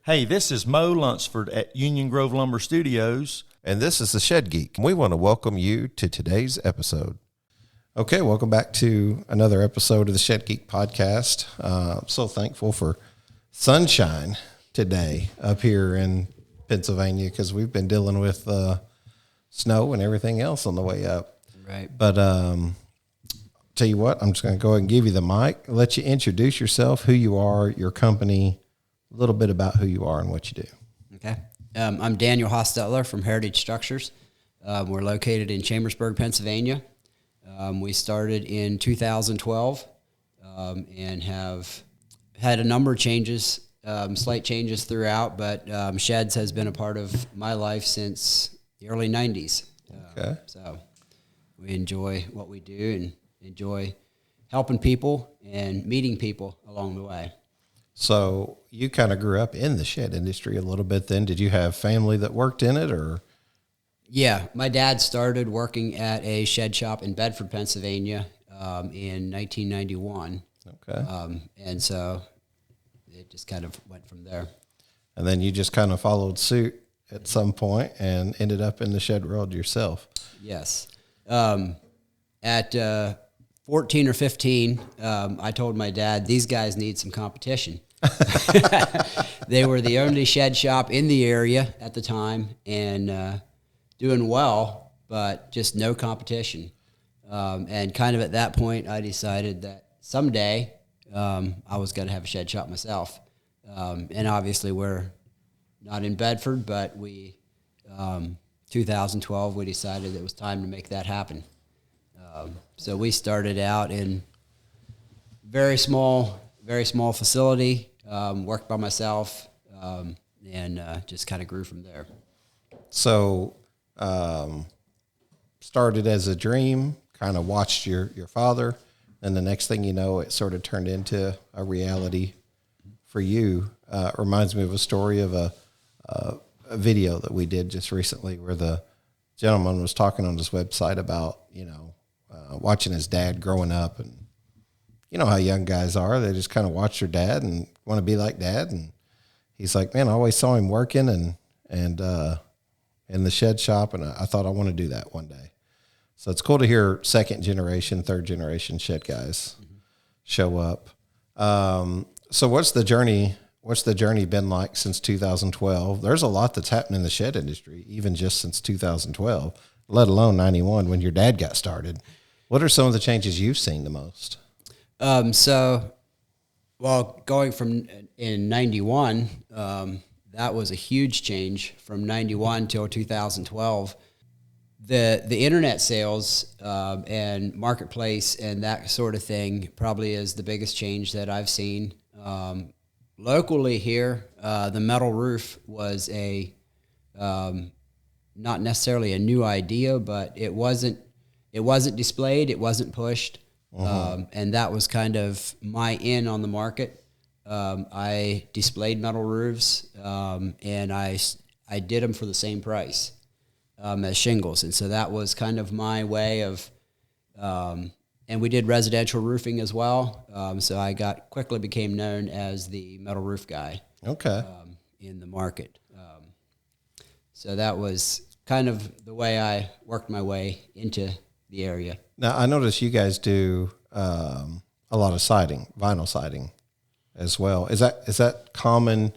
Hey, this is Mo Lunsford at Union Grove Lumber Studios. And this is the Shed Geek. We want to welcome you to today's episode. Okay, welcome back to another episode of the Shed Geek podcast. I'm so thankful for sunshine today up here in Pennsylvania because we've been dealing with snow and everything else on the way up. Right. But tell you what, I'm just going to go ahead and give you the mic, let you introduce yourself, who you are, your company, a little bit about who you are and what you do. Okay. I'm Daniel Hostetter from Heritage Structures. We're located in Chambersburg, Pennsylvania. We started in 2012 and have had a number of changes, slight changes throughout, but sheds has been a part of my life since the early 90s. Okay. So we enjoy what we do and enjoy helping people and meeting people along the way. So you kind of grew up in the shed industry a little bit then. Did you have family that worked in it or? Yeah, my dad started working at a shed shop in Bedford, Pennsylvania in 1991. Okay. And so it just kind of went from there. And then you just kind of followed suit at some point and ended up in the shed world yourself. Yes. At 14 or 15, I told my dad, these guys need some competition. They were the only shed shop in the area at the time and doing well, but just no competition. And kind of at that point, I decided that someday I was going to have a shed shop myself. And obviously we're not in Bedford, but 2012, we decided it was time to make that happen. So we started out in very small facility, worked by myself, and just kind of grew from there. So started as a dream, kind of watched your father, and the next thing you know, it sort of turned into a reality for you. Reminds me of a story of a video that we did just recently where the gentleman was talking on his website about, watching his dad growing up, and you know how young guys are. They just kind of watch their dad and want to be like dad. And he's like, man, I always saw him working and in the shed shop. And I thought I want to do that one day. So it's cool to hear second generation, third generation shed guys show up. So what's the journey been like since 2012? There's a lot that's happened in the shed industry, even just since 2012, let alone 91 when your dad got started. What are some of the changes you've seen the most? Going from in 91, that was a huge change from 91 till 2012. The internet sales and marketplace and that sort of thing probably is the biggest change that I've seen. Locally here, the metal roof was not necessarily a new idea, but it wasn't displayed, it wasn't pushed. And that was kind of my in on the market. I displayed metal roofs, and I did them for the same price as shingles. And so that was kind of my way of, and we did residential roofing as well. So I quickly became known as the metal roof guy. Okay. In the market. So that was kind of the way I worked my way into the area. Now, I notice you guys do a lot of siding, vinyl siding as well. Is that common,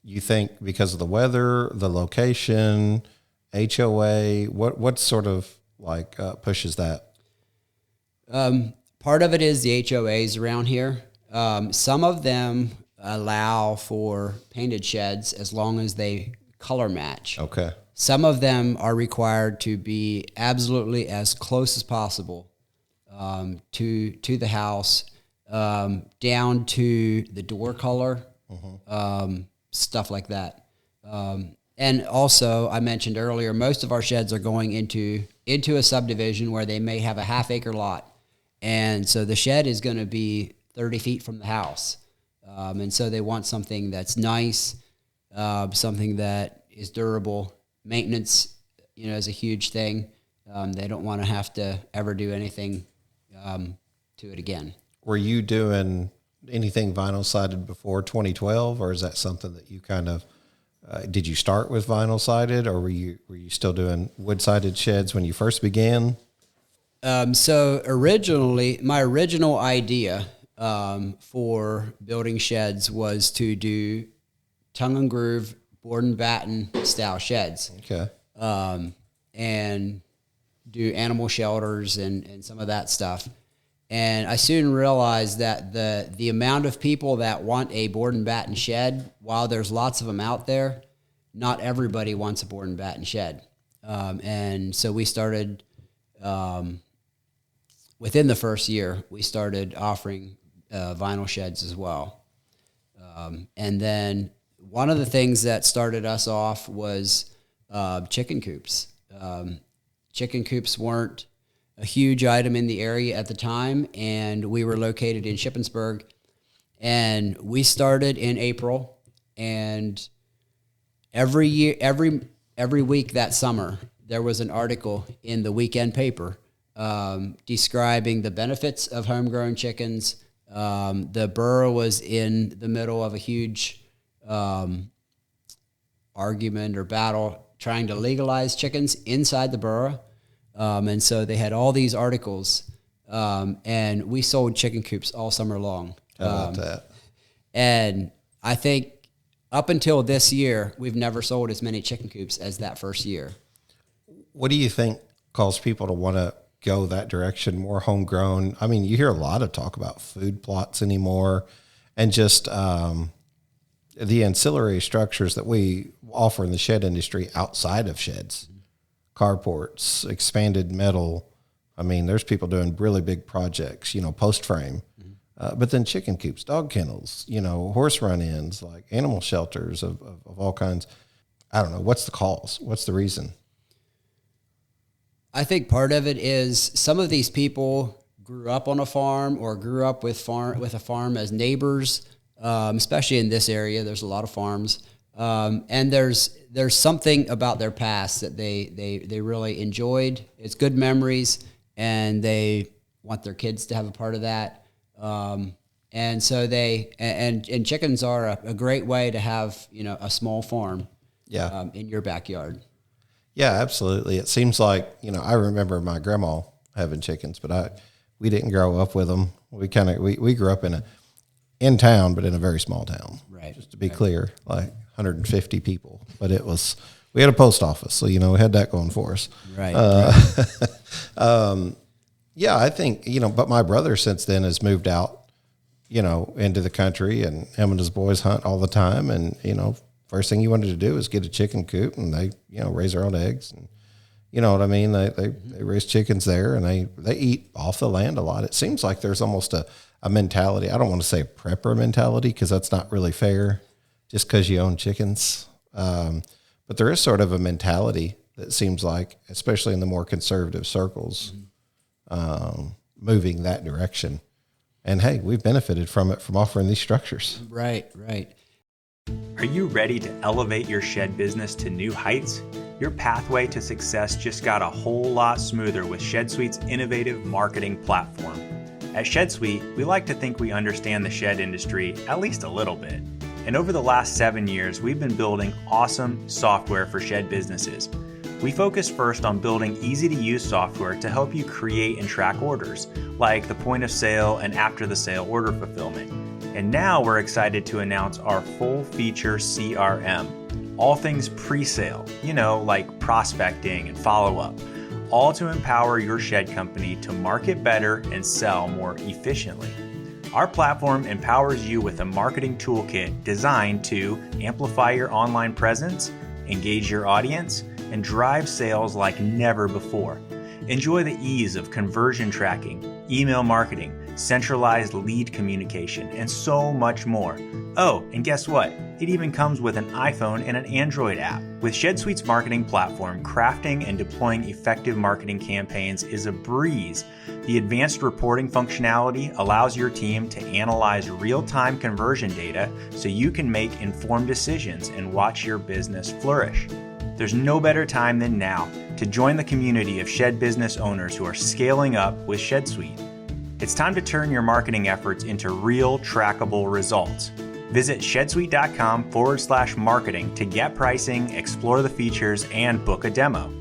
you think, because of the weather, the location, HOA? What sort of like pushes that? Part of it is the HOAs around here. Some of them allow for painted sheds as long as they color match. Okay. Some of them are required to be absolutely as close as possible to the house, down to the door color, stuff like that. And also, I mentioned earlier, most of our sheds are going into a subdivision where they may have a half-acre lot. And so the shed is going to be 30 feet from the house. And so they want something that's nice, something that is durable. Maintenance, is a huge thing. They don't want to have to ever do anything to it again. Were you doing anything vinyl sided before 2012, or is that something that you kind of did you start with vinyl sided, or were you still doing wood sided sheds when you first began? So originally, my original idea for building sheds was to do tongue and groove board and batten style sheds. Okay. And do animal shelters and some of that stuff. And I soon realized that the amount of people that want a board and batten shed, while there's lots of them out there, not everybody wants a board and batten shed. And so we started, within the first year, we started offering vinyl sheds as well. And then one of the things that started us off was chicken coops. Chicken coops weren't a huge item in the area at the time, and we were located in Shippensburg. And we started in April, and every week that summer, there was an article in the weekend paper describing the benefits of homegrown chickens. The borough was in the middle of a huge argument or battle trying to legalize chickens inside the borough. And so they had all these articles, and we sold chicken coops all summer long. How about that? And I think up until this year, we've never sold as many chicken coops as that first year. What do you think caused people to want to go that direction, more homegrown? I mean, you hear a lot of talk about food plots anymore, and just the ancillary structures that we offer in the shed industry outside of sheds. Carports, expanded metal. I mean, there's people doing really big projects, post frame. But then chicken coops, dog kennels, horse run-ins, like animal shelters of all kinds. I don't know. What's the cause? What's the reason? I think part of it is some of these people grew up on a farm or grew up with a farm as neighbors, especially in this area. There's a lot of farms. And there's something about their past that they really enjoyed. It's good memories, and they want their kids to have a part of that. And so and chickens are a great way to have, a small farm in your backyard. Yeah, absolutely. It seems like, I remember my grandma having chickens, but we didn't grow up with them. We grew up in town, but in a very small town. Right. Just to be clear, like 150 people, but we had a post office, so we had that going for us. Right. Yeah, I think but my brother since then has moved out, into the country, and him and his boys hunt all the time, and first thing he wanted to do is get a chicken coop, and they raise their own eggs, and you know what I mean. They raise chickens there, and they eat off the land a lot. It seems like there's almost a mentality. I don't want to say a prepper mentality, because that's not really fair, just because you own chickens. But there is sort of a mentality that seems like, especially in the more conservative circles, moving that direction. And hey, we've benefited from it, from offering these structures. Right. Are you ready to elevate your shed business to new heights? Your pathway to success just got a whole lot smoother with ShedSuite's innovative marketing platform. At ShedSuite, we like to think we understand the shed industry at least a little bit. And over the last 7 years, we've been building awesome software for shed businesses. We focus first on building easy-to-use software to help you create and track orders, like the point of sale and after the sale order fulfillment. And now we're excited to announce our full-feature CRM, all things pre-sale, like prospecting and follow-up, all to empower your shed company to market better and sell more efficiently. Our platform empowers you with a marketing toolkit designed to amplify your online presence, engage your audience, and drive sales like never before. Enjoy the ease of conversion tracking, email marketing, centralized lead communication, and so much more. Oh, and guess what? It even comes with an iPhone and an Android app. With ShedSuite's marketing platform, crafting and deploying effective marketing campaigns is a breeze. The advanced reporting functionality allows your team to analyze real-time conversion data so you can make informed decisions and watch your business flourish. There's no better time than now to join the community of shed business owners who are scaling up with ShedSuite. It's time to turn your marketing efforts into real, trackable results. Visit ShedSuite.com/marketing to get pricing, explore the features, and book a demo.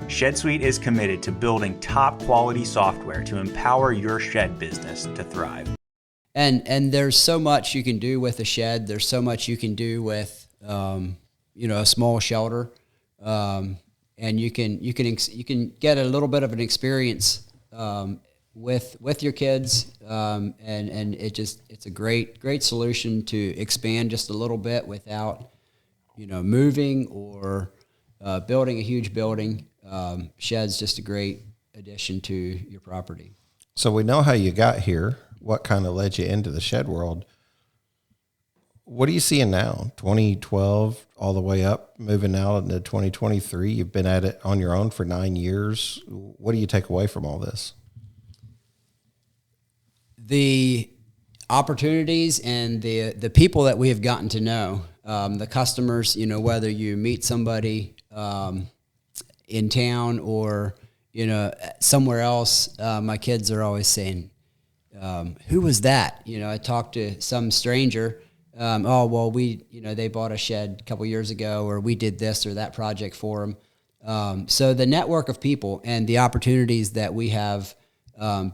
ShedSuite is committed to building top quality software to empower your shed business to thrive. And there's so much you can do with a shed. There's so much you can do with a small shelter, and you can get a little bit of an experience with your kids, and it's a great solution to expand just a little bit without moving or building a huge building. Shed's just a great addition to your property. So we know how you got here, what kind of led you into the shed world. What are you seeing now? 2012 all the way up, moving out into 2023. You've been at it on your own for 9 years. What do you take away from all this? The opportunities and the people that we have gotten to know, the customers, whether you meet somebody in town or, somewhere else, my kids are always saying, who was that? I talked to some stranger. They bought a shed a couple years ago, or we did this or that project for them. So the network of people and the opportunities that we have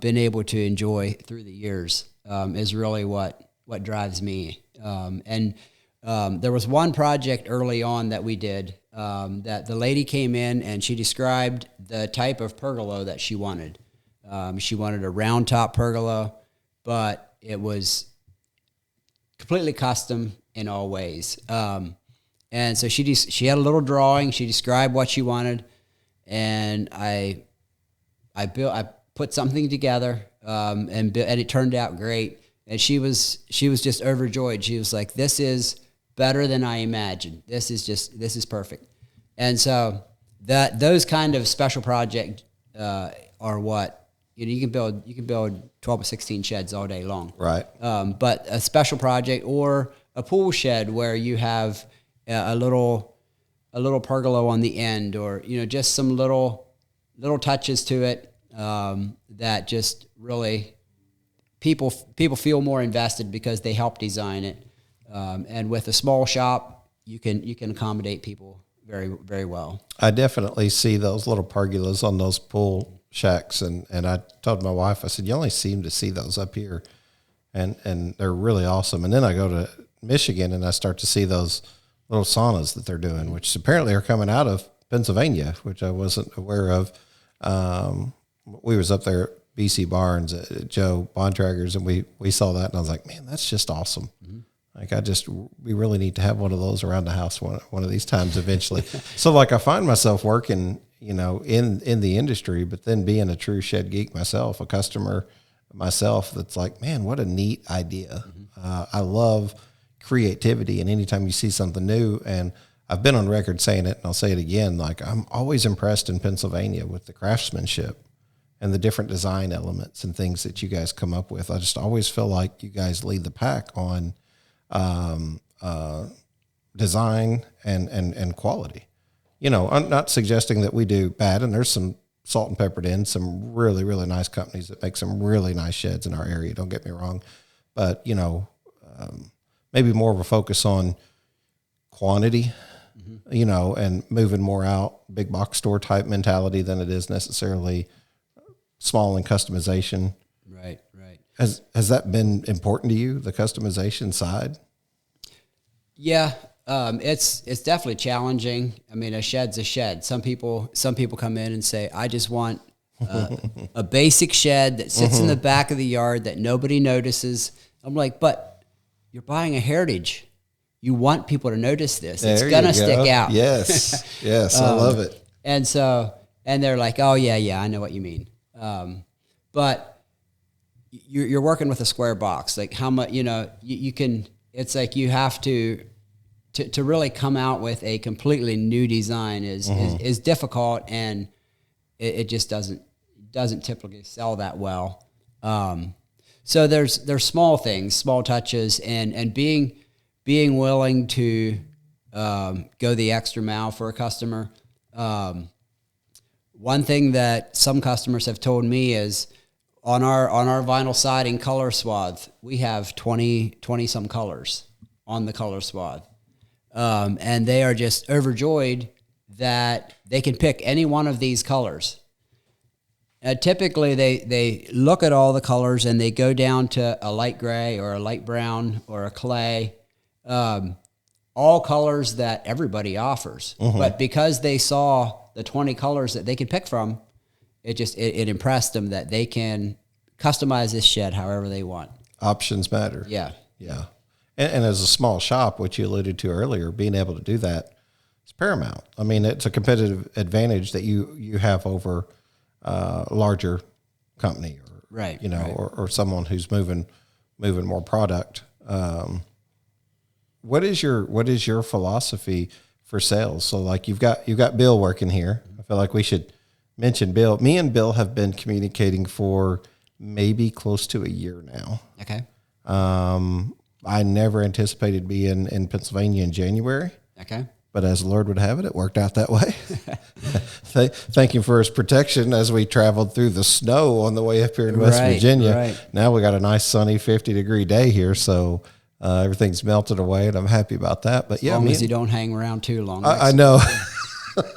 been able to enjoy through the years is really what drives me. And there was one project early on that we did that the lady came in and she described the type of pergola that she wanted. She wanted a round top pergola, but it was completely custom in all ways. And so she had a little drawing. She described what she wanted, and I put something together, and it turned out great. And she was just overjoyed. She was like, "This is better than I imagined. This is perfect." And so those kind of special projects are what you can build. You can build 12 or 16 sheds all day long, right? But a special project or a pool shed where you have a little pergola on the end, or just some little touches to it that just really people feel more invested because they help design it. And with a small shop, you can accommodate people very, very well. I definitely see those little pergolas on those pool shacks, and I told my wife, I said, you only seem to see those up here, and they're really awesome. And then I go to Michigan and I start to see those little saunas that they're doing, which apparently are coming out of Pennsylvania, which I wasn't aware of. We was up there at BC Barnes at Joe Bontrager's, and we saw that, and I was like, man, that's just awesome. Mm-hmm. Like we really need to have one of those around the house one of these times eventually. So like I find myself working, in the industry, but then being a true shed geek myself, a customer myself, that's like, man, what a neat idea. Mm-hmm. I love creativity, and anytime you see something new, and I've been on record saying it, and I'll say it again, like I'm always impressed in Pennsylvania with the craftsmanship and the different design elements and things that you guys come up with. I just always feel like you guys lead the pack on design and quality. I'm not suggesting that we do bad, and there's some salt and peppered in, some really, really nice companies that make some really nice sheds in our area. Don't get me wrong. But, maybe more of a focus on quantity, mm-hmm. And moving more out, big box store type mentality than it is necessarily small in customization. Right. Has that been important to you, the customization side? Yeah. It's definitely challenging. I mean, a shed's a shed. Some people come in and say, I just want a basic shed that sits mm-hmm. in the back of the yard that nobody notices. I'm like, but you're buying a heritage. You want people to notice this. It's going to stick out. Yes. I love it. And they're like, oh yeah, I know what you mean. But you're working with a square box. Like how much, you can, it's like you have to really come out with a completely new design is difficult, and it just doesn't typically sell that well. So there's small things, small touches, and being willing to go the extra mile for a customer. One thing that some customers have told me is on our vinyl siding color swath, we have 20 some colors on the color swath. And they are just overjoyed that they can pick any one of these colors. Typically, they look at all the colors and they go down to a light gray or a light brown or a clay, all colors that everybody offers. But because they saw the 20 colors that they could pick from, it impressed them that they can customize this shed however they want. Options matter. Yeah. Yeah. And as a small shop, which you alluded to earlier, being able to do that is paramount. I mean, it's a competitive advantage that you have over a larger company or, Right, you know, right. or someone who's moving more product. What is your philosophy for sales? So like you've got Bill working here. I feel like we should mention Bill. Me and Bill have been communicating for maybe close to a year now. Okay. I never anticipated being in Pennsylvania in January, Okay. but as the Lord would have it, it worked out that way. Thank Him for His protection as we traveled through the snow on the way up here in West Right, Virginia. right. Now we got a nice sunny 50-degree day here, so everything's melted away, and I'm happy about that. But yeah, As long as you don't hang around too long. I know.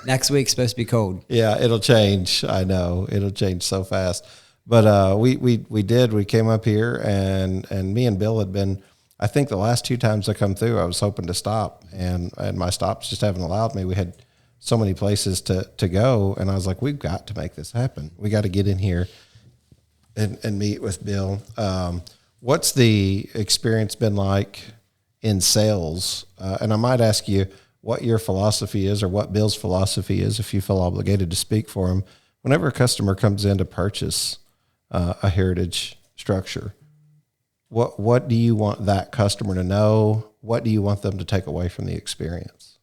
Next week's supposed to be cold. Yeah, it'll change. I know it'll change so fast. But we came up here and me and Bill had been, I think the last 2 times I come through, I was hoping to stop and my stops just haven't allowed me. We had so many places to go, and I was like, we've got to make this happen. We got to get in here and meet with Bill. What's the experience been like in sales? And I might ask you what your philosophy is or what Bill's philosophy is, if you feel obligated to speak for him. Whenever a customer comes in to purchase a heritage structure, what do you want that customer to know? What do you want them to take away from the experience?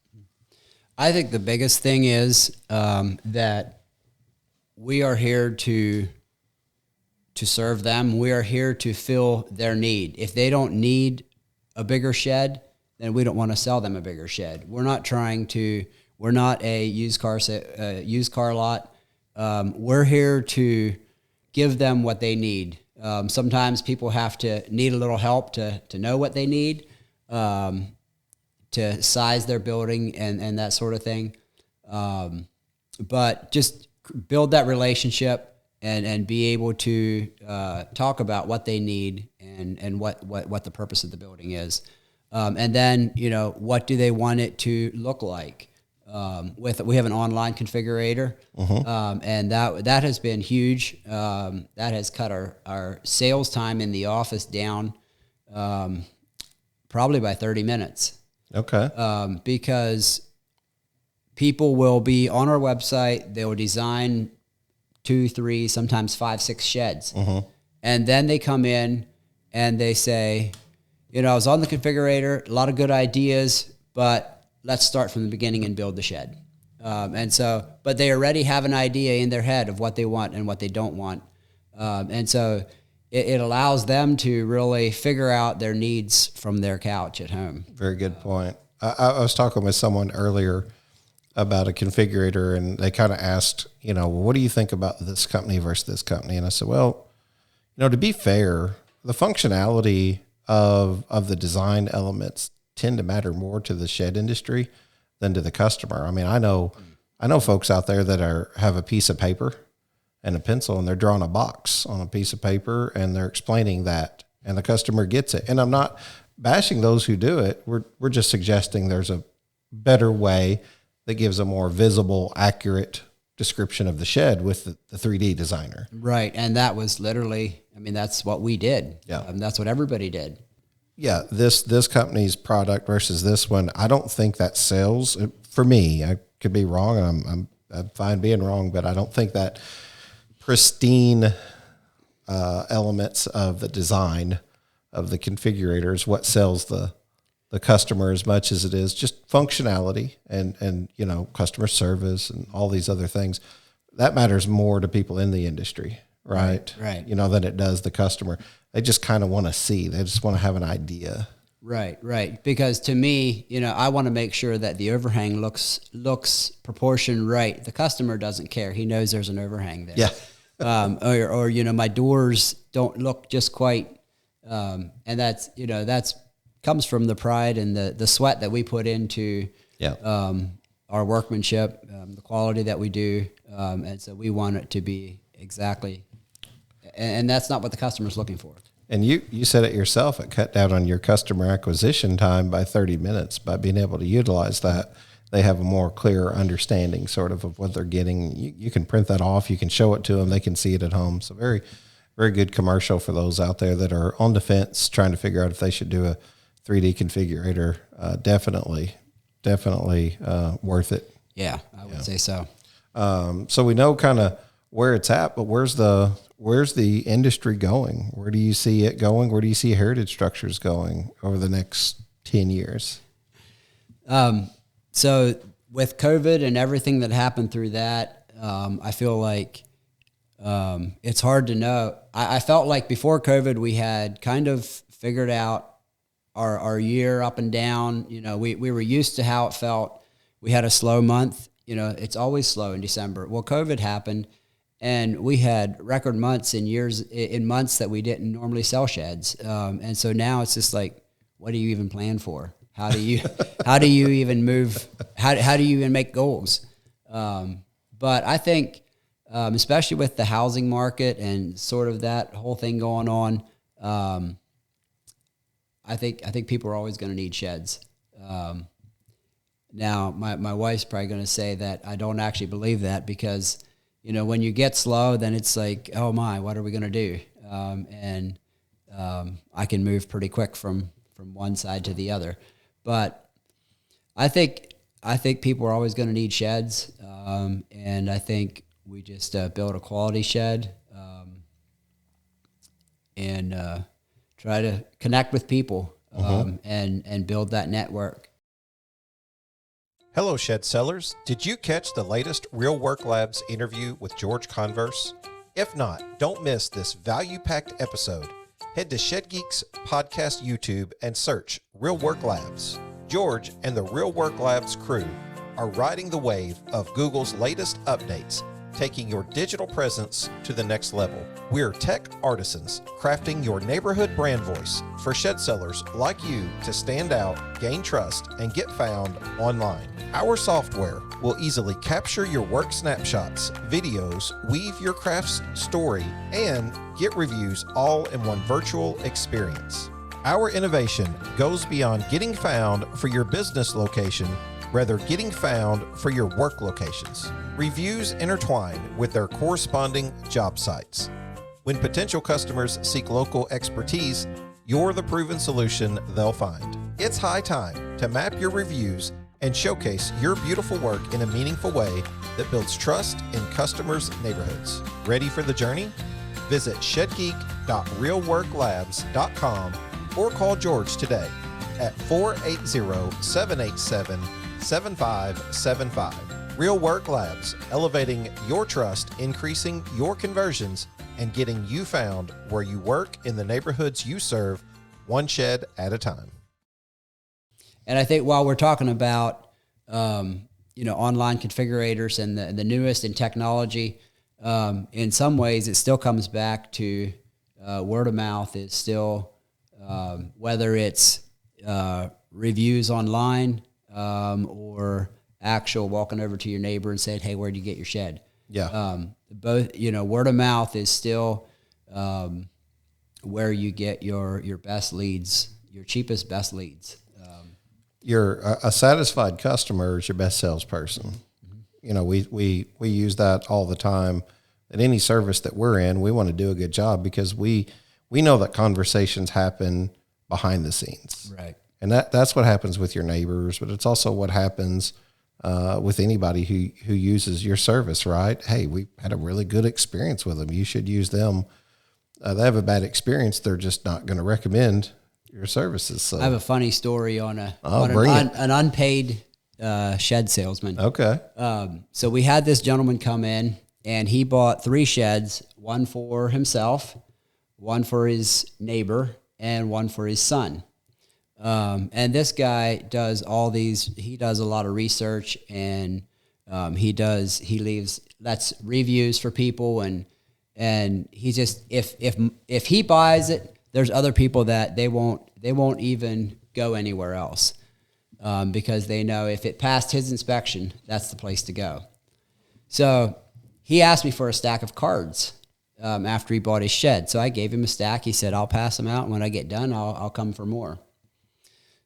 I think the biggest thing is that we are here to serve them. We are here to fill their need. If they don't need a bigger shed, then we don't want to sell them a bigger shed. We're not a used car lot. We're here to give them what they need. Sometimes people need a little help to know what they need, to size their building and that sort of thing. But just build that relationship and be able to talk about what they need and what the purpose of the building is. And then, what do they want it to look like? We have an online configurator, and that has been huge. That has cut our sales time in the office down probably by 30 minutes. Okay. Because people will be on our website, they will design 2, 3, sometimes 5, 6 sheds. And then they come in and they say, I was on the configurator, a lot of good ideas, but let's start from the beginning and build the shed. But they already have an idea in their head of what they want and what they don't want. And so it allows them to really figure out their needs from their couch at home. Very good point. I was talking with someone earlier about a configurator, and they kind of asked, what do you think about this company versus this company? And I said, well, to be fair, the functionality of the design elements tend to matter more to the shed industry than to the customer. I mean, I know folks out there that have a piece of paper and a pencil, and they're drawing a box on a piece of paper, and they're explaining that, and the customer gets it. And I'm not bashing those who do it. We're just suggesting there's a better way that gives a more visible, accurate description of the shed with the 3D designer. Right. And that was literally, that's what we did. Yeah. That's what everybody did. Yeah. This company's product versus this one, I don't think that sells. For me, I could be wrong, and I'm fine being wrong, but I don't think that pristine elements of the design of the configurator is what sells the customer as much as it is just functionality and customer service and all these other things. That matters more to people in the industry, right? Right. Than it does the customer. They just kind of want to see. They just want to have an idea. Right. Because to me, I want to make sure that the overhang looks proportioned right. The customer doesn't care. He knows there's an overhang there. Yeah. Or my doors don't look just quite, and that's comes from the pride and the sweat that we put into our workmanship, the quality that we do, and so we want it to be exactly, and that's not what the customer's looking for. And you said it yourself, it cut down on your customer acquisition time by 30 minutes. By being able to utilize that, they have a more clear understanding sort of what they're getting. You can print that off, you can show it to them, they can see it at home. So very, very good commercial for those out there that are on the fence trying to figure out if they should do a 3D configurator. Definitely worth it. Yeah, I would say so. So we know kind of where it's at, but where's the industry going? Where do you see it going? Where do you see heritage structures going over the next 10 years? So with COVID and everything that happened through that, I feel like it's hard to know. I felt like before COVID, we had kind of figured out our year up and down. You know, we were used to how it felt. We had a slow month. You know, it's always slow in December. Well, COVID happened, and we had record months in months that we didn't normally sell sheds. And so now it's just like, what do you even plan for? How do you even move? How do you even make goals? But I think, especially with the housing market and sort of that whole thing going on, I think people are always going to need sheds. Now, my wife's probably going to say that I don't actually believe that, because, you know, when you get slow, then it's like, oh my, what are we going to do? And I can move pretty quick from one side to the other. But I think people are always going to need sheds, and I think we just build a quality shed and try to connect with people and build that network. Hello, shed sellers. Did you catch the latest Real Work Labs interview with George Converse? If not, don't miss this value-packed episode. Head to Shed Geeks Podcast YouTube and search Real Work Labs. George and the Real Work Labs crew are riding the wave of Google's latest updates, taking your digital presence to the next level. We're tech artisans crafting your neighborhood brand voice for shed sellers like you to stand out, gain trust, and get found online. Our software will easily capture your work snapshots, videos, weave your craft's story, and get reviews all in one virtual experience. Our innovation goes beyond getting found for your business location, rather getting found for your work locations. Reviews intertwine with their corresponding job sites. When potential customers seek local expertise, you're the proven solution they'll find. It's high time to map your reviews and showcase your beautiful work in a meaningful way that builds trust in customers' neighborhoods. Ready for the journey? Visit shedgeek.realworklabs.com or call George today at 480-787-7575. Real Work Labs, elevating your trust, increasing your conversions, and getting you found where you work in the neighborhoods you serve, one shed at a time. And I think while we're talking about, online configurators and the newest in technology, in some ways it still comes back to word of mouth is still, whether it's reviews online or actual walking over to your neighbor and saying, hey, where'd you get your shed? Yeah. Both, word of mouth is still where you get your best leads, your cheapest, best leads. A satisfied customer is your best salesperson. Mm-hmm. We use that all the time. At any service that we're in, we want to do a good job because we know that conversations happen behind the scenes. Right. And that's what happens with your neighbors, but it's also what happens with anybody who uses your service, right? Hey, we had a really good experience with them. You should use them. They have a bad experience. They're just not going to recommend your services. So I have a funny story on an unpaid shed salesman. Okay. So we had this gentleman come in, and he bought 3 sheds, one for himself, one for his neighbor, and one for his son. And this guy does he does a lot of research, and lets reviews for people, and he just, if he buys it, there's other people that they won't even go anywhere else, because they know if it passed his inspection, that's the place to go. So he asked me for a stack of cards after he bought his shed. So I gave him a stack. He said, I'll pass them out. And when I get done, I'll come for more.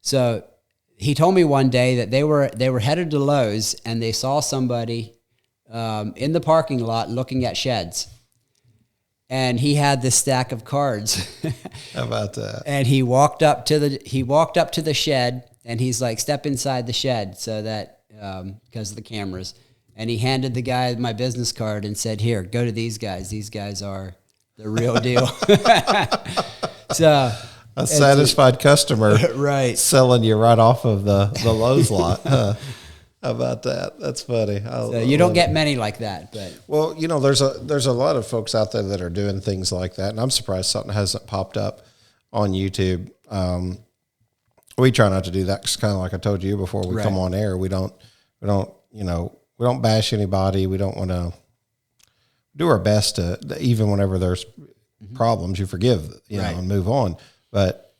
So he told me one day that they were headed to Lowe's, and they saw somebody in the parking lot looking at sheds. And he had this stack of cards. How about that? And he walked up to the shed, and he's like, step inside the shed, so that because of the cameras. And he handed the guy my business card and said, here, go to these guys. These guys are the real deal. So a satisfied customer, right, selling you right off of the Lowe's lot. Huh? How about that? That's funny. So you don't get many like that, but well, there's a lot of folks out there that are doing things like that, and I'm surprised something hasn't popped up on YouTube. We try not to do that because, kind of like I told you before we come on air, we don't bash anybody. We don't want to do our best to, even whenever there's problems, you forgive, and move on. But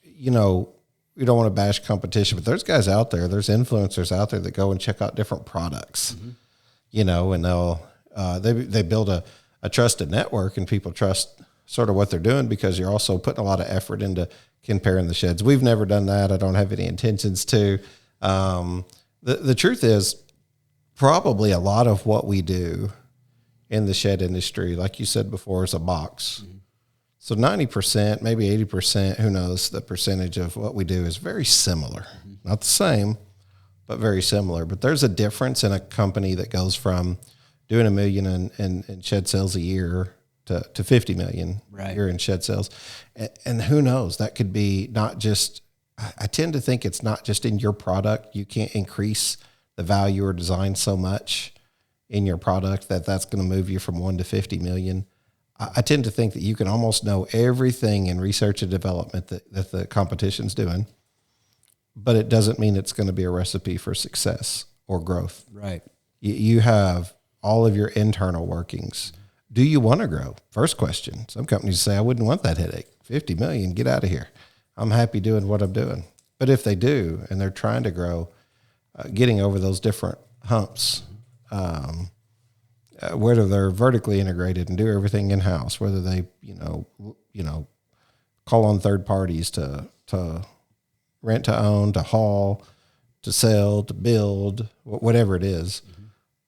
we don't want to bash competition, but there's guys out there, there's influencers out there that go and check out different products, and they'll, they build a trusted network, and people trust sort of what they're doing because you're also putting a lot of effort into comparing the sheds. We've never done that. I don't have any intentions to. The truth is probably a lot of what we do in the shed industry, like you said before, is a box. So 90%, maybe 80%, who knows, the percentage of what we do is very similar. Not the same, but very similar. But there's a difference in a company that goes from doing $1 million in shed sales a year to $50 million a year in shed sales. And who knows, that could be not just, I tend to think it's not just in your product. You can't increase the value or design so much in your product that's going to move you from 1 to 50 million. I tend to think that you can almost know everything in research and development that the competition's doing, but it doesn't mean it's going to be a recipe for success or growth. Right. You have all of your internal workings. Do you want to grow? First question. Some companies say, I wouldn't want that headache. 50 million, get out of here. I'm happy doing what I'm doing. But if they do, and they're trying to grow, getting over those different humps, whether they're vertically integrated and do everything in-house, whether they, call on third parties to rent to own, to haul, to sell, to build, whatever it is,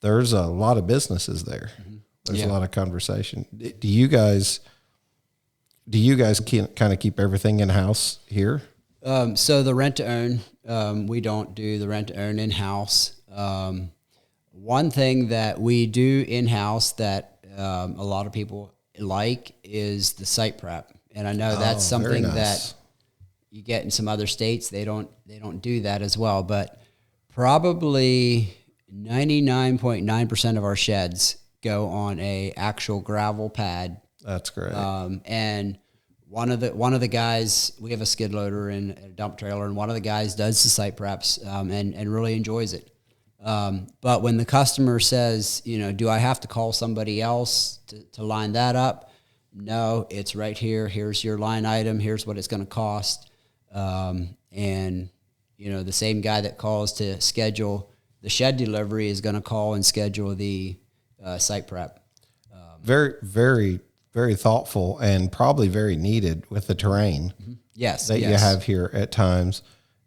there's a lot of businesses there. There's a lot of conversation. Do you guys kind of keep everything in-house here? So the rent to own, we don't do the rent to own in-house. One thing that we do in-house that a lot of people like is the site prep. And I know that's something that you get in some other states. They don't do that as well, but probably 99.9% of our sheds go on a actual gravel pad. That's great. And one of the guys, we have a skid loader and a dump trailer, and one of the guys does the site preps and really enjoys it. But when the customer says, do I have to call somebody else to line that up? No, it's right here. Here's your line item. Here's what it's going to cost. And the same guy that calls to schedule the shed delivery is going to call and schedule the site prep. Very, very, very thoughtful and probably very needed with the terrain. Yes, that you have here at times.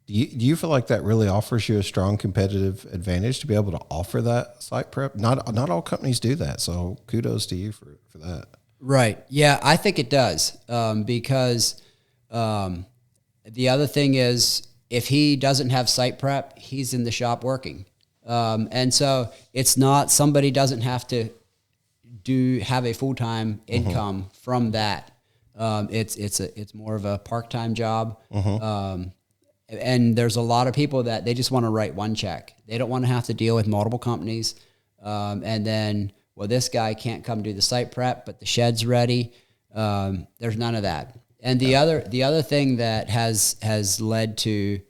Do you feel like that really offers you a strong competitive advantage to be able to offer that site prep? Not all companies do that, so kudos to you for that. Right. Yeah, I think it does because the other thing is if he doesn't have site prep, he's in the shop working. And so it's not, somebody doesn't have to have a full-time income from that. It's more of a part-time job. And there's a lot of people that they just want to write one check. They don't want to have to deal with multiple companies. And then, this guy can't come do the site prep, but the shed's ready. There's none of that. And the other thing that has led to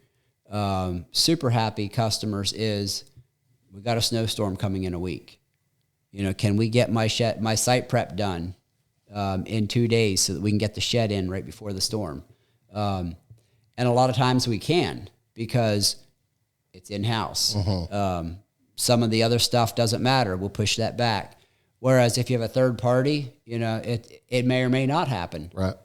super happy customers is we got a snowstorm coming in a week. Can we get my site prep done in 2 days so that we can get the shed in right before the storm? And a lot of times we can. because it's in-house. Some of the other stuff doesn't matter. We'll push that back. Whereas if you have a third party, it may or may not happen. Right.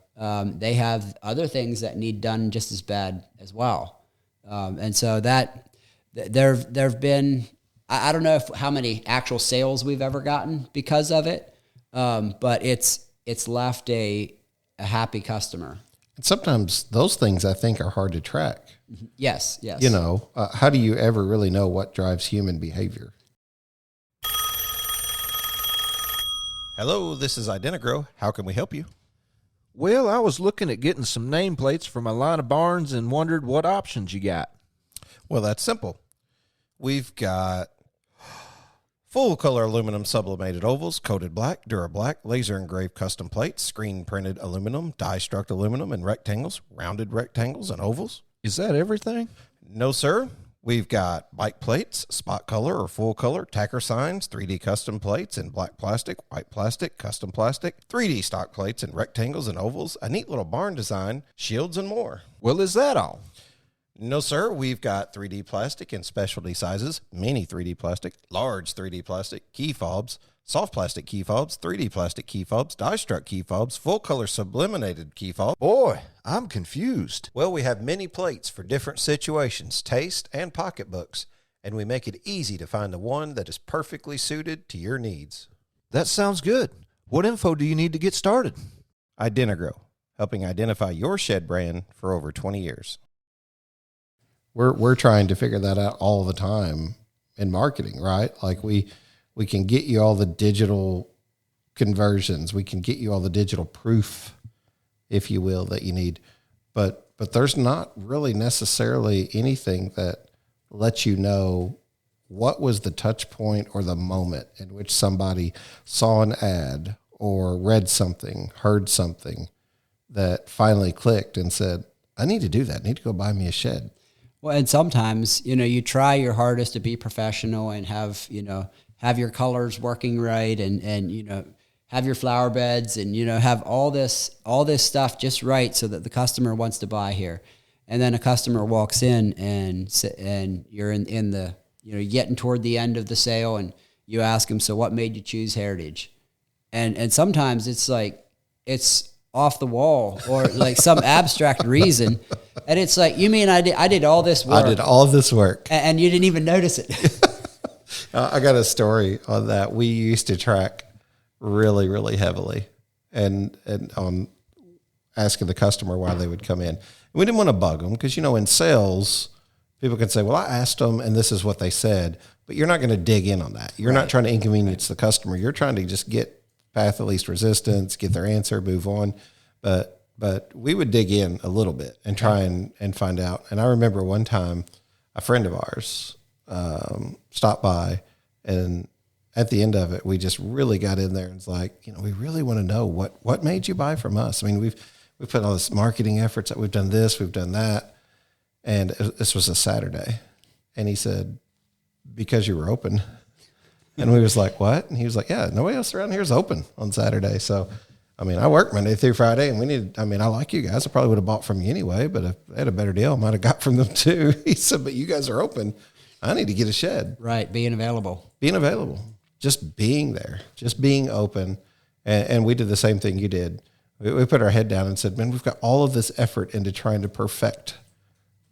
They have other things that need done just as bad as well. And so that there've been, I don't know how many actual sales we've ever gotten because of it. But it's left a happy customer. And sometimes those things I think are hard to track. Yes. How do you ever really know what drives human behavior? Hello, this is Identigrow. How can we help you? Well, I was looking at getting some nameplates for my line of barns and wondered what options you got. Well, that's simple. We've got full color aluminum sublimated ovals, coated black, Dura-Black, laser engraved custom plates, screen printed aluminum, die struck aluminum in rectangles, rounded rectangles, and ovals. Is that everything? No, sir. We've got bike plates, spot color or full color, tacker signs, 3D custom plates in black plastic, white plastic, custom plastic, 3D stock plates in rectangles and ovals, a neat little barn design, shields, and more. Well, is that all? No, sir. We've got 3D plastic in specialty sizes, mini 3D plastic, large 3D plastic, key fobs, soft plastic key fobs, 3D plastic key fobs, die struck key fobs, full color sublimated key fob. Boy, I'm confused. Well, we have many plates for different situations, taste, and pocketbooks, and we make it easy to find the one that is perfectly suited to your needs. That sounds good. What info do you need to get started? Identigrow, helping identify your shed brand for over 20 years. We're trying to figure that out all the time in marketing, right? Like we can get you all the digital conversions. We can get you all the digital proof, if you will, that you need. But there's not really necessarily anything that lets you know what was the touch point or the moment in which somebody saw an ad or read something, heard something that finally clicked and said, I need to do that. I need to go buy me a shed. Well, and sometimes, you try your hardest to be professional and have your colors working right and have your flower beds and, have all this stuff just right so that the customer wants to buy here. And then a customer walks in and you're in the, getting toward the end of the sale and you ask them, so what made you choose Heritage? And sometimes it's like, it's off the wall or like some abstract reason. And it's like, you mean I did all this work? I did all this work. And you didn't even notice it. I got a story on that. We used to track really, really heavily and on asking the customer why they would come in. We didn't want to bug them because, in sales, people can say, well, I asked them and this is what they said, but you're not going to dig in on that. You're not trying to inconvenience the customer. You're trying to just get path of least resistance, get their answer, move on. But we would dig in a little bit and try and find out. And I remember one time a friend of ours stopped by, and at the end of it, we just really got in there and it's like, we really want to know what made you buy from us. I mean, we've put all this marketing efforts that we've done this, we've done that. And this was a Saturday. And he said, because you were open. And we was like, what? And he was like, yeah, nobody else around here is open on Saturday. So, I work Monday through Friday and I like you guys. I probably would have bought from you anyway, but if they had a better deal, I might have got from them too. He said, but you guys are open. I need to get a shed. Right. Being available. Just being there, just being open. And we did the same thing you did. We put our head down and said, man, we've got all of this effort into trying to perfect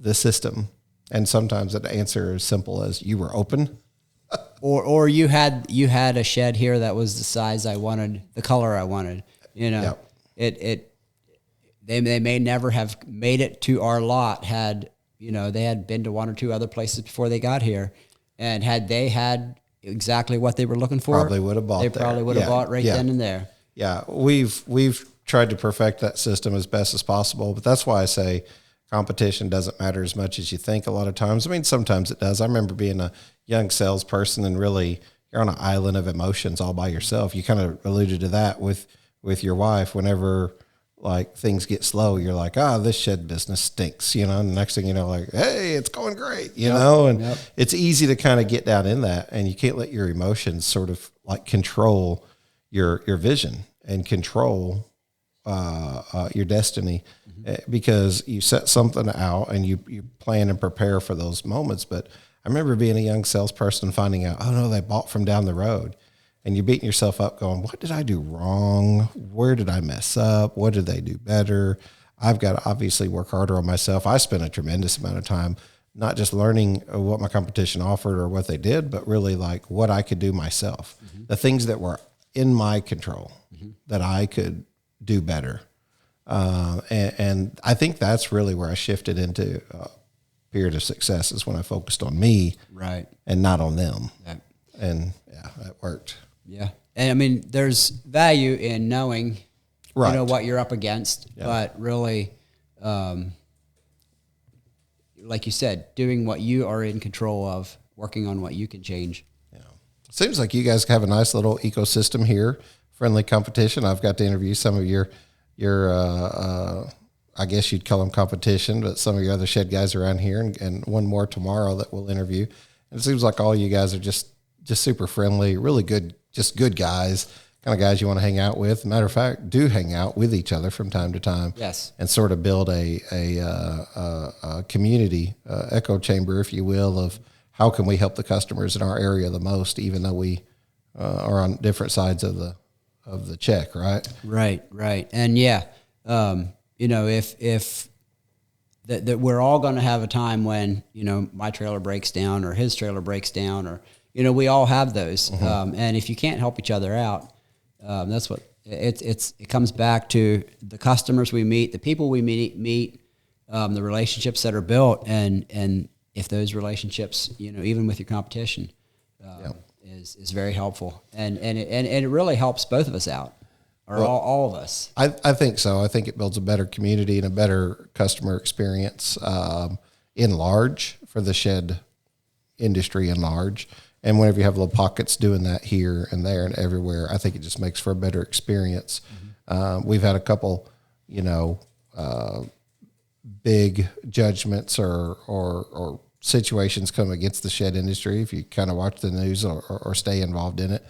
the system. And sometimes the answer is simple as you were open. Or you had a shed here that was the size I wanted, the color I wanted. Yep. They may never have made it to our lot had they had been to one or two other places before they got here, and had they had exactly what they were looking for, probably would have bought. They probably would have bought right then and there. Yeah, we've tried to perfect that system as best as possible, but that's why I say competition doesn't matter as much as you think a lot of times. Sometimes it does. I remember being a young salesperson and really you're on an island of emotions all by yourself. You kind of alluded to that with your wife. Whenever like things get slow, you're like, this shed business stinks, and the next thing you know, like, hey, it's going great, and it's easy to kind of get down in that, and you can't let your emotions sort of like control your vision and control your destiny, because you set something out and you plan and prepare for those moments. But I remember being a young salesperson and finding out, oh no, they bought from down the road, and you're beating yourself up going, what did I do wrong? Where did I mess up? What did they do better? I've got to obviously work harder on myself. I spent a tremendous amount of time not just learning what my competition offered or what they did, but really like what I could do myself, the things that were in my control that I could do better. And I think that's really where I shifted into a period of success, is when I focused on me, Right. and not on them. Yeah. And yeah, that worked. Yeah. And I mean, there's value in knowing, Right. you know, what you're up against, Yeah. but really, like you said, doing what you are in control of, working on what you can change. Yeah. Seems like you guys have a nice little ecosystem here, friendly competition. I've got to interview some of your I guess you'd call them competition, but some of your other shed guys around here, and one more tomorrow that we'll interview. And it seems like all you guys are just super friendly, really good, just good guys, kind of guys you want to hang out with. Matter of fact, do hang out with each other from time to time. Yes. And sort of build a community, echo chamber, if you will, of how can we help the customers in our area the most, even though we are on different sides of the check, right? Right. And yeah, you know, if that we're all going to have a time when, you know, my trailer breaks down or his trailer breaks down, or, you know, we all have those. And if you can't help each other out, that's what it comes back to: the customers we meet, the people we meet, the relationships that are built. And if those relationships, you know, even with your competition, is very helpful. And it really helps both of us out. Or all of us. I think so. I think it builds a better community and a better customer experience in large for the shed industry in large. And whenever you have little pockets doing that here and there and everywhere, I think it just makes for a better experience. We've had a couple, you know, big judgments or situations come against the shed industry if you kind of watch the news or stay involved in it.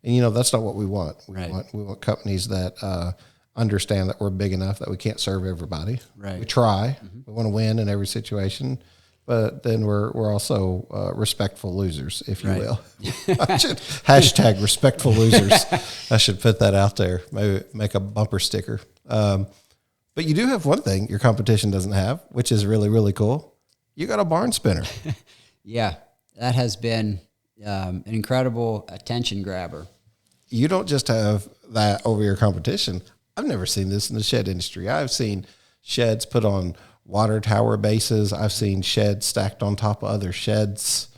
And, you know, that's not what we want. We want companies that understand that we're big enough that we can't serve everybody. Right. We try. We want to win in every situation, but then we're also respectful losers, if you will. I should hashtag respectful losers. I should put that out there. Maybe make a bumper sticker. But you do have one thing your competition doesn't have, which is really, really cool. You got a barn spinner. Yeah, that has been an incredible attention grabber. You don't just have that over your competition. I've never seen this in the shed industry. I've seen sheds put on water tower bases. I've seen sheds stacked on top of other sheds,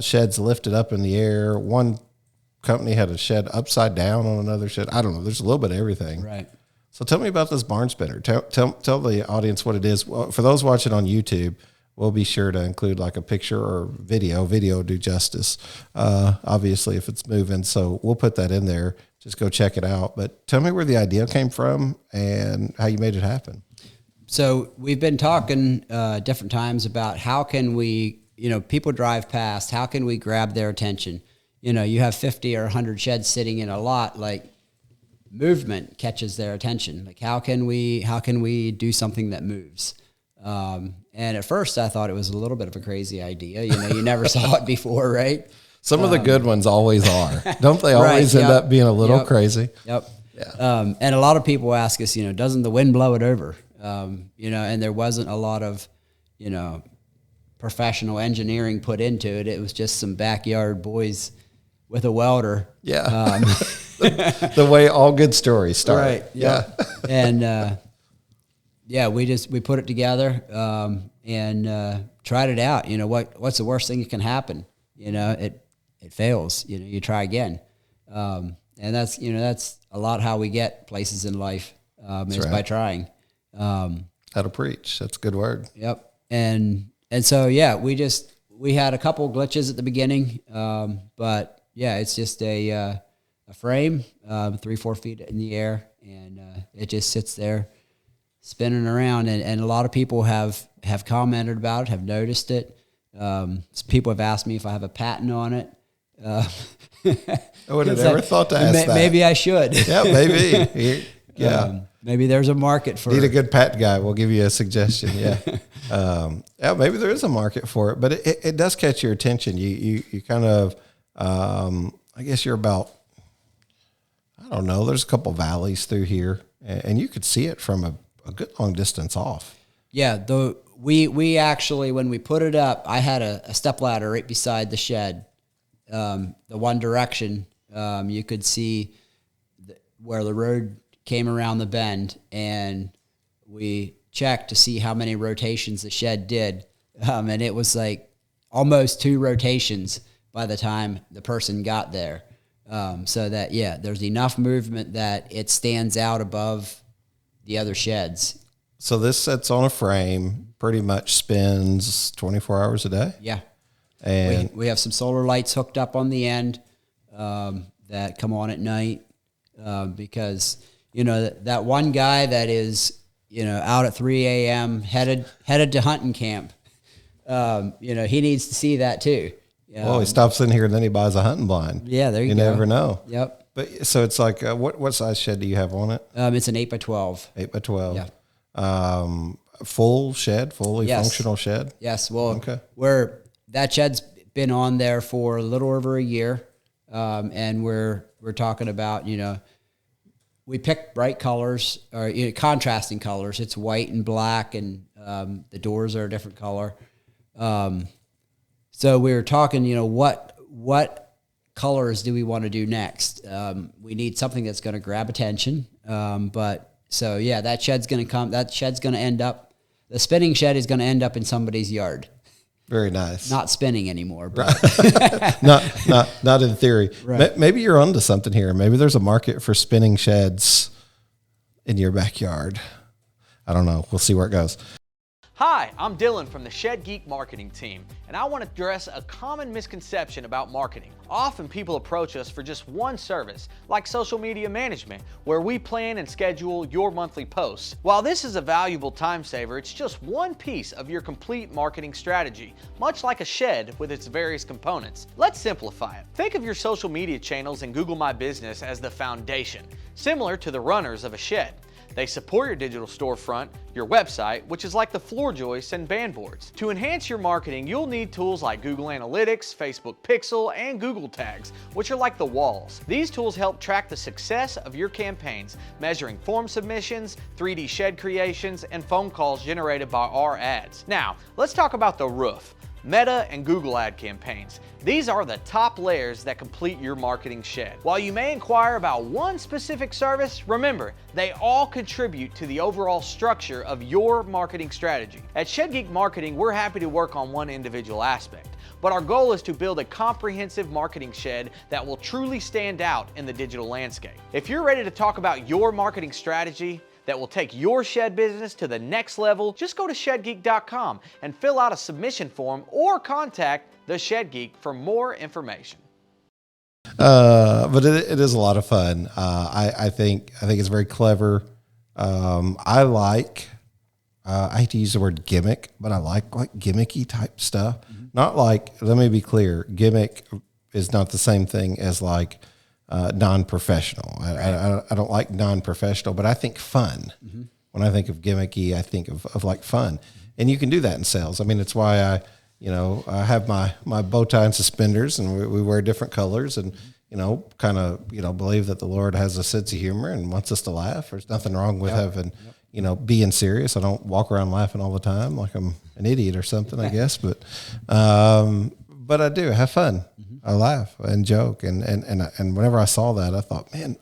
sheds lifted up in the air. One company had a shed upside down on another shed. I don't know. There's a little bit of everything. Right. So tell me about this barn spinner. Tell the audience what it is. Well, for those watching on YouTube, we'll be sure to include like a picture or video. Video do justice, obviously, if it's moving. So we'll put that in there. Just go check it out. But tell me where the idea came from and how you made it happen. So we've been talking different times about how can we, you know, people drive past, how can we grab their attention? You know, you have 50 or 100 sheds sitting in a lot, like movement catches their attention. Like how can we do something that moves? And at first I thought it was a little bit of a crazy idea. You know, you never saw it before, right? Some of the good ones always are. Don't they always end up being a little crazy? Yep. Yeah. And a lot of people ask us, you know, doesn't the wind blow it over? You know, and there wasn't a lot of, you know, professional engineering put into it. It was just some backyard boys with a welder. Yeah. The way all good stories start. Right. Yeah. And, yeah, we put it together and tried it out. You know, what's the worst thing that can happen? You know, it fails. You know, you try again, and that's a lot how we get places in life is by trying. How to preach. That's a good word. Yep. And so yeah, we had a couple glitches at the beginning, but yeah, it's just a frame 3-4 feet in the air, and it just sits there spinning around, and a lot of people have commented about it, have noticed it. People have asked me if I have a patent on it. I would have never thought to ask that. Maybe I should. Yeah, maybe. Yeah. Maybe there's a market for Need a good pat guy. We'll give you a suggestion. Yeah. Yeah, maybe there is a market for it, but it does catch your attention. You kind of, I guess you're about, I don't know, there's a couple valleys through here, and you could see it from a good long distance off. Yeah, we actually, when we put it up, I had a step ladder right beside the shed. The one direction, you could see where the road came around the bend, and we checked to see how many rotations the shed did. And it was like almost 2 rotations by the time the person got there. So that, yeah, there's enough movement that it stands out above the other sheds. So this sits on a frame, pretty much spins 24 hours a day? Yeah. And We have some solar lights hooked up on the end that come on at night because, that one guy that is, out at 3 a.m. headed to hunting camp, he needs to see that too. well, he stops in here and then he buys a hunting blind. Yeah, there you go. You never know. Yep. But so it's like, what size shed do you have on it? It's an 8x12. 8x12. Yeah. Full shed, fully Yes. functional shed? Yes. Well, Okay. that shed's been on there for a little over a year. And we're talking about, we pick bright colors or contrasting colors. It's white and black, and the doors are a different color. So we were talking, what colors do we want to do next? We need something that's going to grab attention. So yeah, that shed's going to end up, the spinning shed is going to end up in somebody's yard. Very nice. Not spinning anymore, but not in theory. Right. Maybe you're onto something here. Maybe there's a market for spinning sheds in your backyard. I don't know. We'll see where it goes. Hi, I'm Dylan from the Shed Geek marketing team, and I want to address a common misconception about marketing. Often people approach us for just one service, like social media management, where we plan and schedule your monthly posts. While this is a valuable time saver, it's just one piece of your complete marketing strategy, much like a shed with its various components. Let's simplify it. Think of your social media channels and Google My Business as the foundation, similar to the runners of a shed. They support your digital storefront, your website, which is like the floor joists and band boards. To enhance your marketing, you'll need tools like Google Analytics, Facebook Pixel, and Google Tags, which are like the walls. These tools help track the success of your campaigns, measuring form submissions, 3D shed creations, and phone calls generated by our ads. Now, let's talk about the roof. Meta and Google ad campaigns. These are the top layers that complete your marketing shed. While you may inquire about one specific service, remember, they all contribute to the overall structure of your marketing strategy. At Shed Geek Marketing, we're happy to work on one individual aspect, but our goal is to build a comprehensive marketing shed that will truly stand out in the digital landscape. If you're ready to talk about your marketing strategy that will take your shed business to the next level, just go to shedgeek.com and fill out a submission form or contact the Shed Geek for more information. But it is a lot of fun. I think it's very clever. I hate to use the word gimmick, but I like gimmicky type stuff. Mm-hmm. Not like, let me be clear, gimmick is not the same thing as like non-professional. Right. I don't like non-professional, but I think fun. Mm-hmm. When I think of gimmicky, I think of like fun. Mm-hmm. And you can do that in sales. I mean, it's why I have my bow tie and suspenders, and we wear different colors, and, kind of, believe that the Lord has a sense of humor and wants us to laugh. There's nothing wrong with having, being serious. I don't walk around laughing all the time like I'm an idiot or something, I guess, but I do have fun. Mm-hmm. I laugh and joke. And whenever I saw that, I thought, man,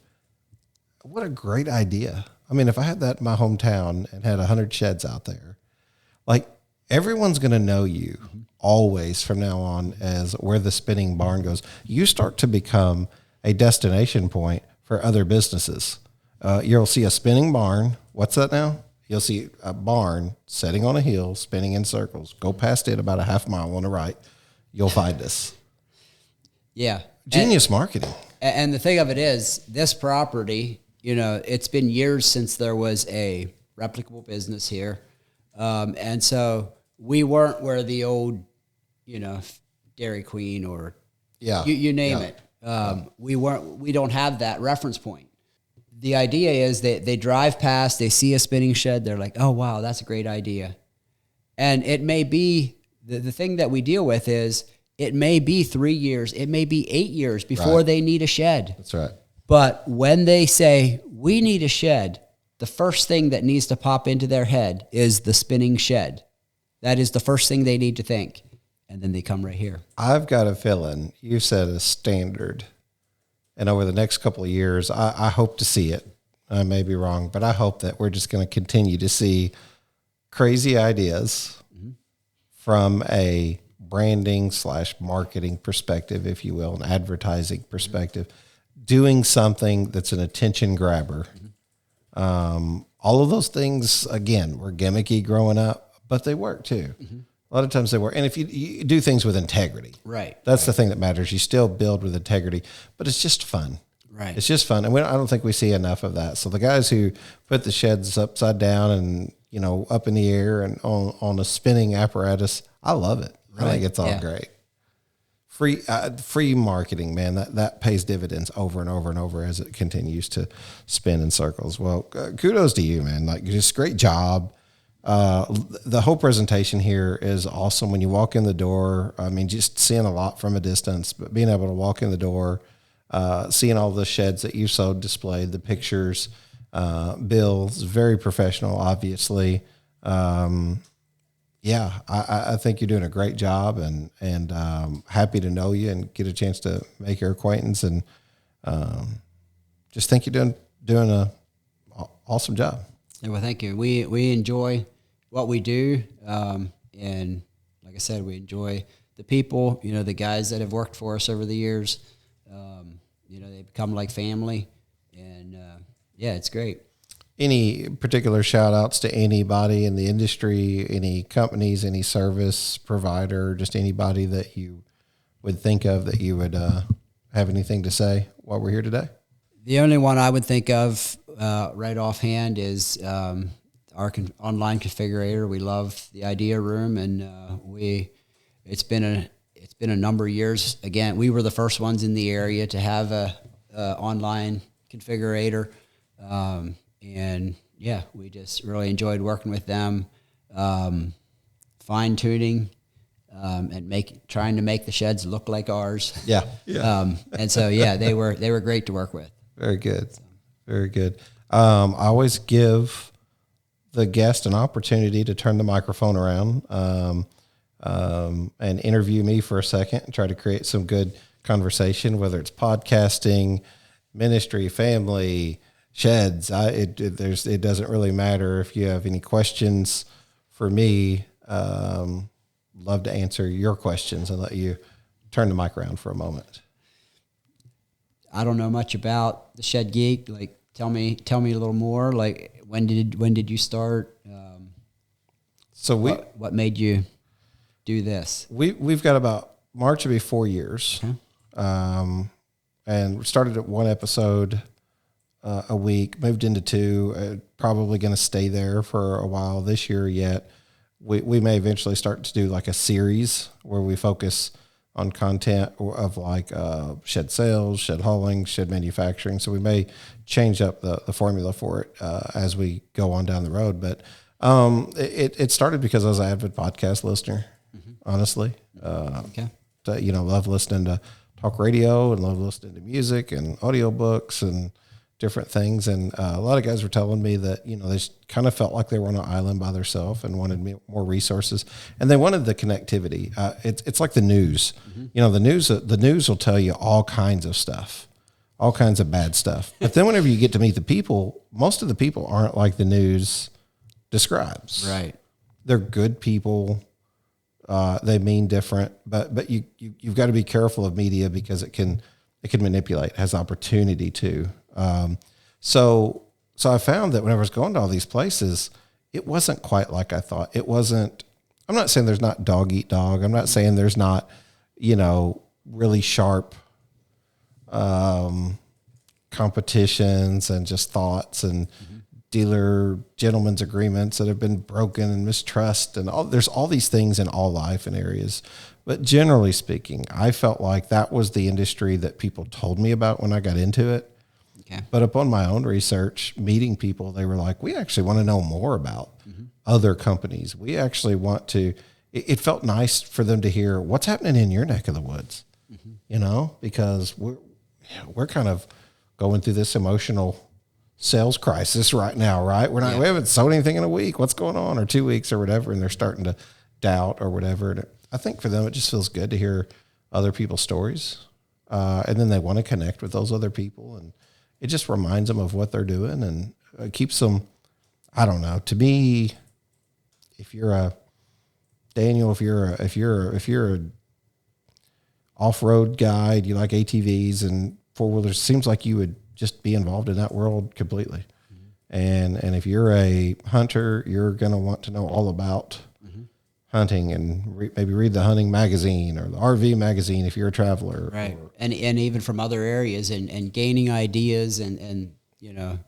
what a great idea. I mean, if I had that in my hometown and had 100 sheds out there, like, everyone's going to know you always from now on as where the spinning barn goes. You start to become a destination point for other businesses. You'll see a spinning barn. What's that now? You'll see a barn sitting on a hill, spinning in circles. Go past it about a half mile on the right. You'll find us. Yeah. Genius marketing. And the thing of it is, this property, it's been years since there was a reputable business here. And so we weren't where the old, Dairy Queen or you name it. We don't have that reference point. the idea is that they drive past, they see a spinning shed, they're like, oh, wow, that's a great idea. And it may be, the thing that we deal with is, it may be 3 years, it may be 8 years before they need a shed. That's right. But when they say, we need a shed, the first thing that needs to pop into their head is the spinning shed. That is the first thing they need to think. And then they come right here. I've got a feeling you set a standard. And over the next couple of years, I hope to see it. I may be wrong, but I hope that we're just going to continue to see crazy ideas from a branding / marketing perspective, if you will, an advertising perspective, doing something that's an attention grabber. All of those things, again, were gimmicky growing up, but they work too. A lot of times they work. And if you do things with integrity, right? That's the thing that matters. You still build with integrity, but it's just fun. Right. It's just fun. And I don't think we see enough of that. So the guys who put the sheds upside down and, up in the air and on a spinning apparatus, I love it. I think it's all great. Free marketing, man, that pays dividends over and over and over as it continues to spin in circles. Well, kudos to you, man. Like, just great job. The whole presentation here is awesome. When you walk in the door, I mean, just seeing a lot from a distance, but being able to walk in the door, seeing all the sheds that you so displayed, the pictures, bills, very professional, obviously. Yeah, I think you're doing a great job, and happy to know you and get a chance to make your acquaintance, and just think you're doing a awesome job. Yeah, well, thank you. We enjoy what we do, and like I said, we enjoy the people. The guys that have worked for us over the years. They become like family, and yeah, it's great. Any particular shout outs to anybody in the industry, any companies, any service provider, just anybody that you would think of that you would have anything to say while we're here today? The only one I would think of right offhand is our online configurator. We love the idea room, and it's been a number of years. Again, we were the first ones in the area to have a online configurator. And yeah, we just really enjoyed working with them, fine tuning, and trying to make the sheds look like ours. Yeah. And so, yeah, they were great to work with. Very good. Very good. I always give the guest an opportunity to turn the microphone around, and interview me for a second and try to create some good conversation, whether it's podcasting, ministry, family, sheds. It doesn't really matter. If you have any questions for me, love to answer your questions and let you turn the mic around for a moment. I don't know much about the Shed Geek. Like, tell me a little more. Like, when did you start? What made you do this? We've got about March will be 4 years, and we started at one episode a week, moved into two, probably going to stay there for a while this year yet. We may eventually start to do like a series where we focus on content of like shed sales, shed hauling, shed manufacturing. So we may change up the formula for it as we go on down the road. But it started because I was an avid podcast listener, honestly. Love listening to talk radio and love listening to music and audiobooks and different things. And a lot of guys were telling me that, they kind of felt like they were on an island by themselves and wanted more resources. And they wanted the connectivity. It's like the news. The news will tell you all kinds of stuff, all kinds of bad stuff. But then whenever you get to meet the people, most of the people aren't like the news describes. Right. They're good people. They mean different, but you've got to be careful of media because it can manipulate, has opportunity to. So I found that whenever I was going to all these places, it wasn't quite like I thought. It wasn't. I'm not saying there's not dog eat dog. I'm not saying there's not, really sharp competitions and just thoughts and dealer gentlemen's agreements that have been broken and mistrust and all. There's all these things in all life and areas. But generally speaking, I felt like that was the industry that people told me about when I got into it. Okay. But upon my own research, meeting people, they were like, we actually want to know more about other companies. We actually want to, it felt nice for them to hear what's happening in your neck of the woods, you know, because we're kind of going through this emotional sales crisis right now, right? We haven't sold anything in a week. What's going on? Or 2 weeks or whatever. And they're starting to doubt or whatever. And I think for them, it just feels good to hear other people's stories. And then they want to connect with those other people. And it just reminds them of what they're doing and keeps them, I don't know, to me, if you're a Daniel, if you're a off-road guide, you like ATVs and four-wheelers, seems like you would just be involved in that world completely. And if you're a hunter, you're going to want to know all about hunting and maybe read the hunting magazine or the RV magazine if you're a traveler. Right. And even from other areas and gaining ideas and you know,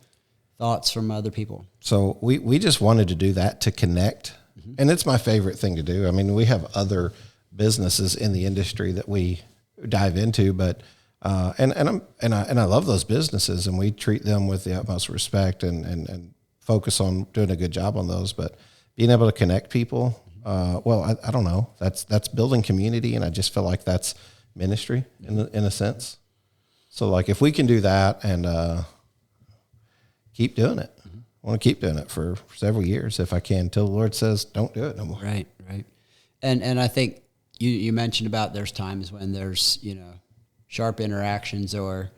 thoughts from other people. So we just wanted to do that to connect. And it's my favorite thing to do. I mean, we have other businesses in the industry that we dive into, but and I love those businesses, and we treat them with the utmost respect and focus on doing a good job on those. But being able to connect people, well, I don't know, that's building community, and I just feel like that's ministry in a sense. So like if we can do that and keep doing it. I want to keep doing it for several years if I can, until the Lord says, don't do it no more. Right. And I think you mentioned about there's times when there's, you know, sharp interactions or,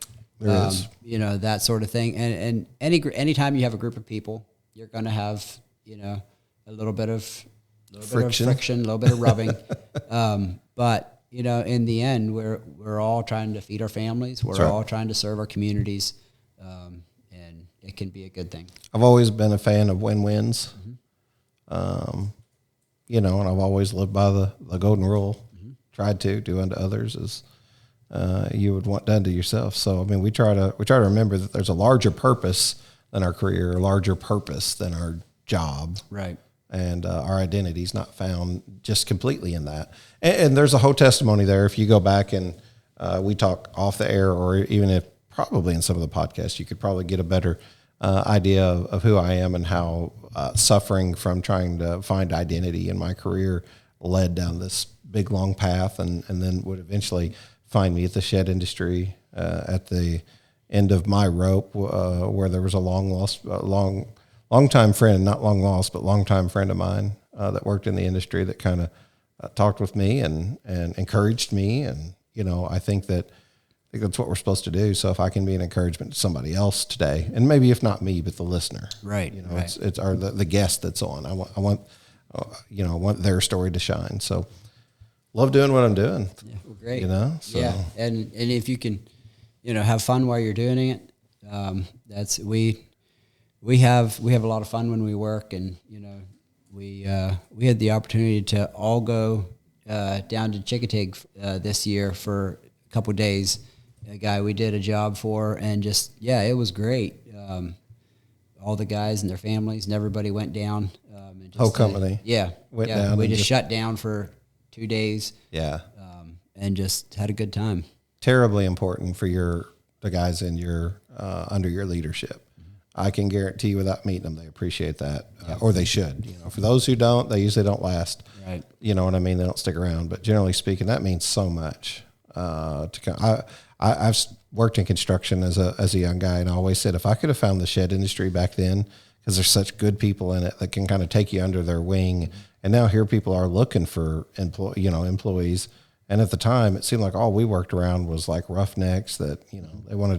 you know, that sort of thing. And anytime you have a group of people, you're going to have, you know, a little bit of friction, a little bit of rubbing. But, you know, in the end, we're all trying to feed our families. We're all trying to serve our communities. And it can be a good thing. I've always been a fan of win-wins. You know, and I've always lived by the golden rule. Tried to do unto others as you would want done to yourself. So, I mean, we try to remember that there's a larger purpose than our career, a larger purpose than our job. Right. And our identity is not found just completely in that. And there's a whole testimony there. If you go back and we talk off the air, or even if probably in some of the podcasts, you could probably get a better idea of who I am and how suffering from trying to find identity in my career led down this big, long path and then would eventually find me at the shed industry at the end of my rope where there was a long-time friend, not long lost, but long-time friend of mine that worked in the industry that kind of talked with me and encouraged me. And, you know, I think that's what we're supposed to do. So if I can be an encouragement to somebody else today, and maybe if not me, but the listener, right? You know, it's the guest that's on. I want their story to shine. So love doing what I'm doing. Yeah, well, great. You know, so. Yeah, and if you can, you know, have fun while you're doing it. We have a lot of fun when we work, and you know, we had the opportunity to all go down to Chickatig this year for a couple of days. A guy we did a job for, and just, it was great. All the guys and their families and everybody went down. And just, whole company. Went down. We just shut down for 2 days. Yeah. And just had a good time. Terribly important for the guys in your under your leadership. I can guarantee you without meeting them, they appreciate that, or they should. You know, for those who don't, they usually don't last. Right. You know what I mean? They don't stick around. But generally speaking, that means so much. I've worked in construction as a young guy, and I always said if I could have found the shed industry back then, because there's such good people in it that can kind of take you under their wing. And now here people are looking for employees. And at the time, it seemed like all we worked around was like roughnecks that, you know, they were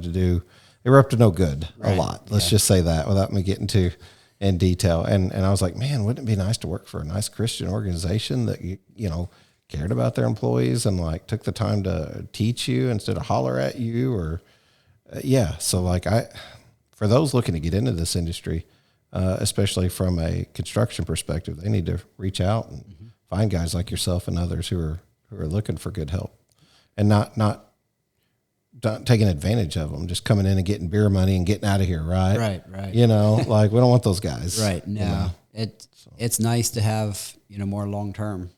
up to no good a lot. Let's just say that without me getting too in detail. And I was like, man, wouldn't it be nice to work for a nice Christian organization that, you know, cared about their employees and like took the time to teach you instead of holler at you or, So like for those looking to get into this industry, especially from a construction perspective, they need to reach out and find guys like yourself and others who are looking for good help and not taking advantage of them, just coming in and getting beer money and getting out of here. Right. You know, like we don't want those guys. Right. No, you know? It's nice to have, you know, more long-term.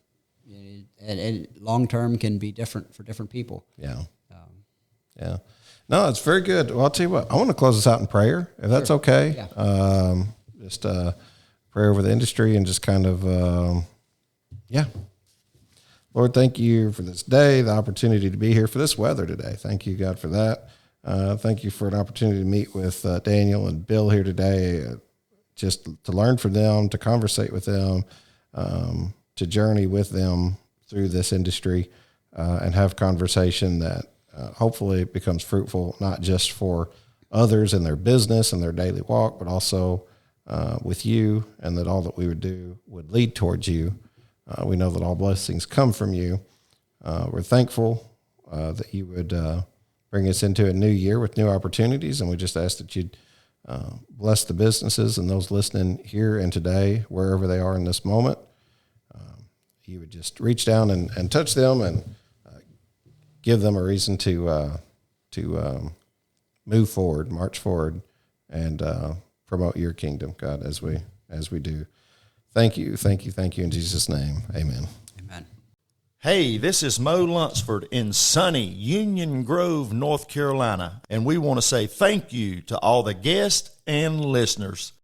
And long-term can be different for different people. Yeah. Yeah. No, it's very good. Well, I'll tell you what, I want to close this out in prayer, if that's okay. Yeah. Just prayer over the industry and just kind of, Lord, thank you for this day, the opportunity to be here, for this weather today. Thank you, God, for that. Thank you for an opportunity to meet with Daniel and Bill here today, just to learn from them, to conversate with them, to journey with them through this industry, and have conversation that hopefully becomes fruitful, not just for others in their business and their daily walk, but also with you, and that all that we would do would lead towards you. We know that all blessings come from you. We're thankful that you would bring us into a new year with new opportunities, and we just ask that you'd bless the businesses and those listening here and today, wherever they are in this moment. You would just reach down and touch them and give them a reason to move forward, march forward, and promote your kingdom, God, as we do. Thank you in Jesus' name. Amen. Amen. Hey, this is Mo Lunsford in sunny Union Grove, North Carolina, and we want to say thank you to all the guests and listeners.